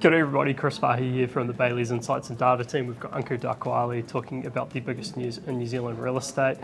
G'day everybody, Chris Farhi here from the Bayleys Insights Data team. We've got Ankur Dakwale talking about the biggest news in New Zealand real estate.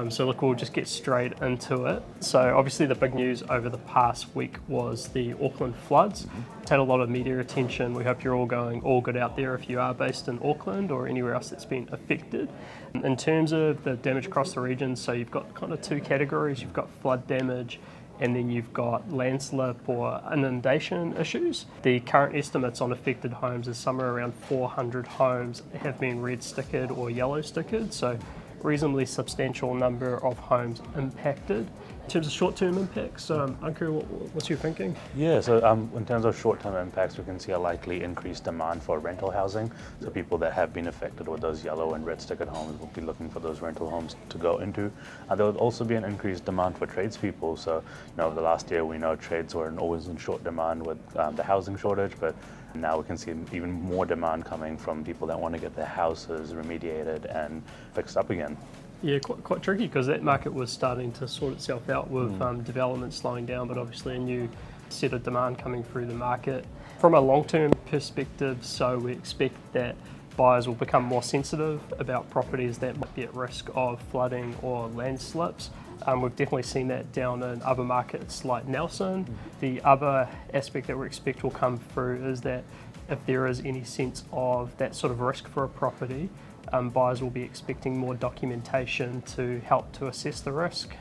So look, we'll just get straight into it. So obviously the big news over the past week was the Auckland floods. It's had a lot of media attention. We hope you're all going all good out there if you are based in Auckland or anywhere else that's been affected. In terms of the damage across the region, so you've got kind of two categories. You've got flood damage, and then you've got landslip or inundation issues. The current estimates on affected homes is somewhere around 400 homes have been red stickered or yellow stickered, so reasonably substantial number of homes impacted. In terms of short-term impacts, Ankur, what's your thinking? Yeah, so in terms of short-term impacts, we can see a likely increased demand for rental housing. So people that have been affected with those yellow and red stickered homes will be looking for those rental homes to go into. There will also be an increased demand for tradespeople. So, over the last year, we know trades were always in short demand with the housing shortage, but now we can see even more demand coming from people that want to get their houses remediated and fixed up again. Yeah, quite tricky because that market was starting to sort itself out with development slowing down, but obviously a new set of demand coming through the market. From a long-term perspective, so we expect that buyers will become more sensitive about properties that might be at risk of flooding or landslips. We've definitely seen that down in other markets like Nelson. The other aspect that we expect will come through is that if there is any sense of that sort of risk for a property, buyers will be expecting more documentation to help to assess the risk.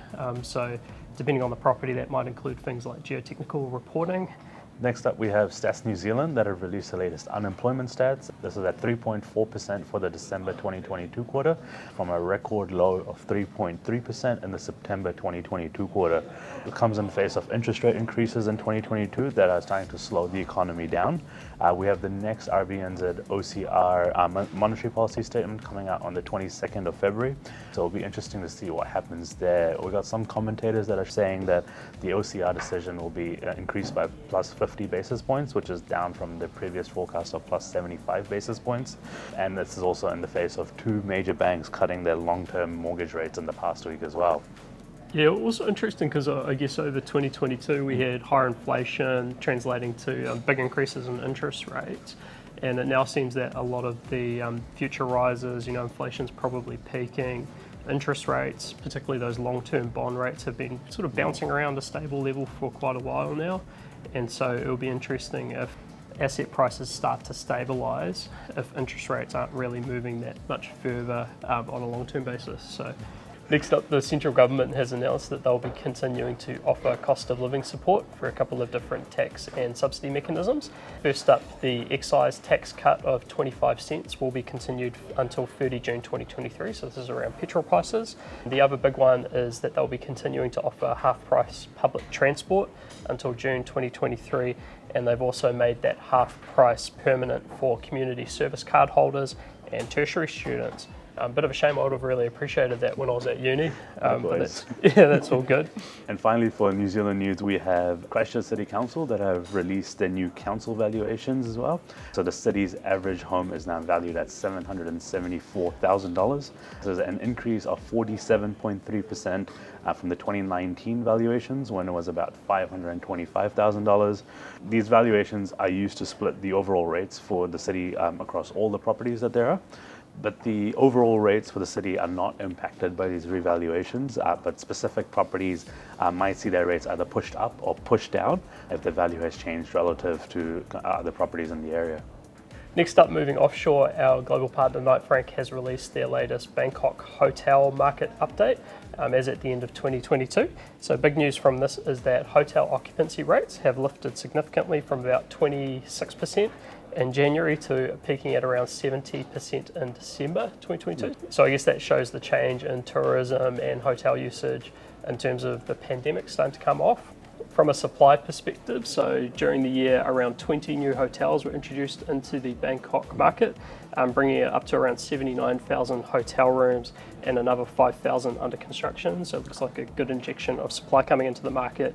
So depending on the property, that might include things like geotechnical reporting. Next up, we have Stats New Zealand that have released the latest unemployment stats. This is at 3.4% for the December 2022 quarter, from a record low of 3.3% in the September 2022 quarter. It comes in the face of interest rate increases in 2022 that are starting to slow the economy down. We have the next RBNZ OCR monetary policy statement coming out on the 22nd of February. So it'll be interesting to see what happens there. We've got some commentators that are saying that the OCR decision will be increased by plus 50 basis points, which is down from the previous forecast of plus 75 basis points. And this is also in the face of two major banks cutting their long-term mortgage rates in the past week as well. Yeah, also interesting because I guess over 2022 we had higher inflation translating to big increases in interest rates, and it now seems that a lot of the future rises, inflation's probably peaking. Interest rates, particularly those long-term bond rates, have been sort of bouncing around a stable level for quite a while now, and so it'll be interesting if asset prices start to stabilise, if interest rates aren't really moving that much further on a long-term basis. So next up, the central government has announced that they'll be continuing to offer cost of living support for a couple of different tax and subsidy mechanisms. First up, the excise tax cut of 25 cents will be continued until 30 June 2023, so this is around petrol prices. The other big one is that they'll be continuing to offer half-price public transport until June 2023, and they've also made that half price permanent for community service card holders and tertiary students. A bit of a shame. I would have really appreciated that when I was at uni, but that's all good. And finally, for New Zealand news, we have Christchurch City Council that have released their new council valuations as well. So the city's average home is now valued at $774,000. This is an increase of 47.3% from the 2019 valuations, when it was about $525,000. These valuations are used to split the overall rates for the city across all the properties that there are. But the overall rates for the city are not impacted by these revaluations, but specific properties might see their rates either pushed up or pushed down if the value has changed relative to other properties in the area. Next up, moving offshore, our global partner Knight Frank has released their latest Bangkok hotel market update as at the end of 2022. So big news from this is that hotel occupancy rates have lifted significantly from about 26% in January to peaking at around 70% in December 2022. So I guess that shows the change in tourism and hotel usage in terms of the pandemic starting to come off. From a supply perspective, so during the year, around 20 new hotels were introduced into the Bangkok market, bringing it up to around 79,000 hotel rooms and another 5,000 under construction. So it looks like a good injection of supply coming into the market.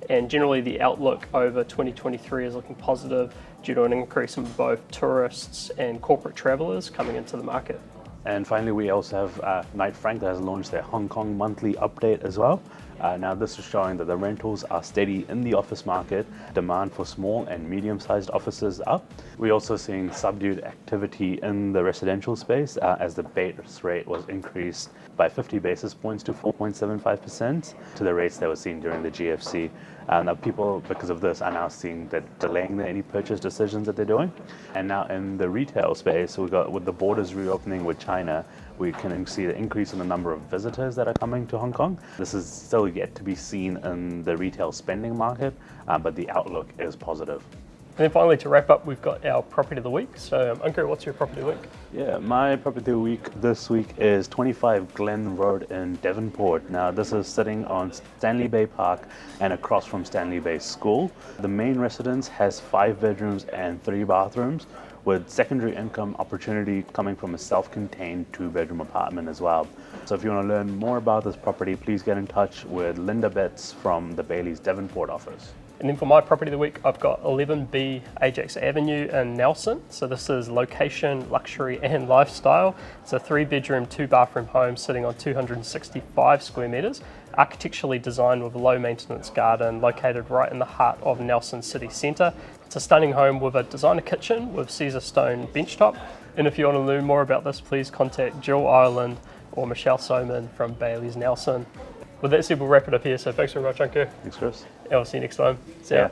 And generally the outlook over 2023 is looking positive due to an increase in both tourists and corporate travellers coming into the market. And finally, we also have Knight Frank that has launched their Hong Kong monthly update as well. Now this is showing that the rentals are steady in the office market. Demand for small and medium-sized offices up. We're also seeing subdued activity in the residential space as the base rate was increased by 50 basis points to 4.75% to the rates that were seen during the GFC. Now people, because of this, are now seeing that delaying any purchase decisions that they're doing. And now in the retail space, we got with the borders reopening with China, we can see the increase in the number of visitors that are coming to Hong Kong. This is still yet to be seen in the retail spending market, but the outlook is positive. And then finally, to wrap up, we've got our property of the week. So, Ankur, what's your property of the week? Yeah, my property of the week this week is 25 Glen Road in Devonport. Now, this is sitting on Stanley Bay Park and across from Stanley Bay School. The main residence has 5 bedrooms and 3 bathrooms, with secondary income opportunity coming from a self-contained 2-bedroom apartment as well. So if you want to learn more about this property, please get in touch with Linda Betts from the Bayleys Devonport office. And then for my property of the week, I've got 11B Ajax Avenue in Nelson. So this is location, luxury and lifestyle. It's a 3-bedroom, 2-bathroom home sitting on 265 square metres, architecturally designed with a low maintenance garden located right in the heart of Nelson city centre. It's a stunning home with a designer kitchen with Caesar stone benchtop. And if you want to learn more about this, please contact Jill Ireland or Michelle Soman from Bayleys Nelson. With that said, we'll wrap it up here. So thanks very much, Ankur. Thanks, Chris. And I'll see you next time. See ya.